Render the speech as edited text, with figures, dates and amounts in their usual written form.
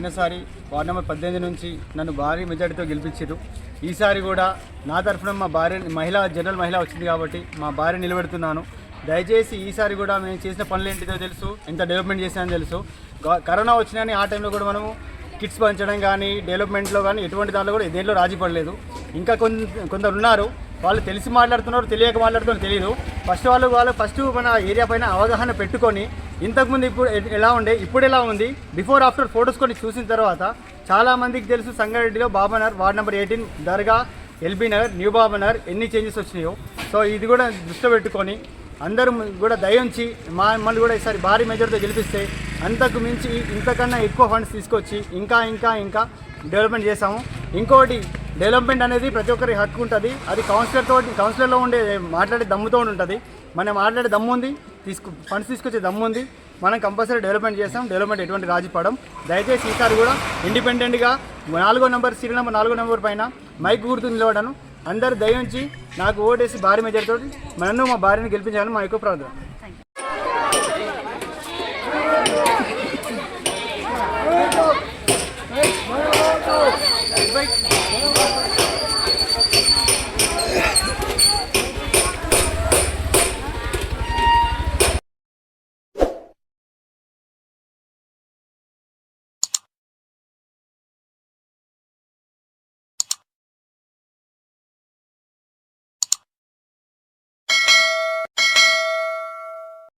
పోయినసారి ward number 18 నుంచి నన్ను భారీ మెజార్టీతో గెలిపించారు. ఈసారి కూడా నా తరఫున మా భార్య జనరల్ మహిళ వచ్చింది కాబట్టి మా భార్య నిలబెడుతున్నాను. దయచేసి ఈసారి కూడా మేము చేసిన పనులు ఏంటిదో తెలుసు, ఎంత డెవలప్మెంట్ చేసామని తెలుసు. కరోనా వచ్చినా ఆ టైంలో కూడా మనము కిట్స్ పంచడం కానీ డెవలప్మెంట్లో కానీ ఎటువంటి దాంట్లో కూడా దేంట్లో రాజీ పడలేదు. ఇంకా కొందరు ఉన్నారు, వాళ్ళు తెలిసి మాట్లాడుతున్నారు, తెలియక మాట్లాడుతున్నారు తెలియదు. ఫస్ట్ మన ఏరియా పైన అవగాహన పెట్టుకొని ఇంతకుముందు ఇప్పుడు ఎలా ఉండే ఇప్పుడు ఎలా ఉంది బిఫోర్ ఆఫ్టర్ ఫొటోస్ కొన్ని చూసిన తర్వాత చాలామందికి తెలుసు సంగారెడ్డిలో బాబానగర్ వార్డ్ నెంబర్ 18 దర్గా ఎల్బీ నగర్ న్యూ బాబానగర్ ఎన్ని చేంజెస్ వచ్చినాయో. సో ఇది కూడా దృష్టిలో పెట్టుకొని అందరూ కూడా దయించి మమ్మల్ని కూడా ఈసారి భారీ మెజార్టీతో గెలిపిస్తే అంతకు మించి ఇంతకన్నా ఎక్కువ ఫండ్స్ తీసుకొచ్చి ఇంకా డెవలప్మెంట్ చేసాము. ఇంకోటి డెవలప్మెంట్ అనేది ప్రతి ఒక్కరికి హక్కు ఉంటుంది. అది కౌన్సిలర్లో ఉండే మాట్లాడే దమ్ముతో ఉంటుంది. మనం మాట్లాడే దమ్ము ఉంది, ఫండ్స్ తీసుకొచ్చే దమ్ము ఉంది. మనం కంపల్సరీ డెవలప్మెంట్ చేస్తాం. డెవలప్మెంట్ ఎటువంటి రాజీ పడం. దయచేసి ఈసారి కూడా ఇండిపెండెంట్గా 4వ నెంబర్ సీరియల్ నెంబర్ 4వ నెంబర్ పైన మైక్ గుర్తు నిలబడను. అందరూ దయించి నాకు ఓటేసి భారీ మెజార్టీతో నన్ను మా భార్యను గెలిపించాలని మా ఎక్కువ ప్రార్థన.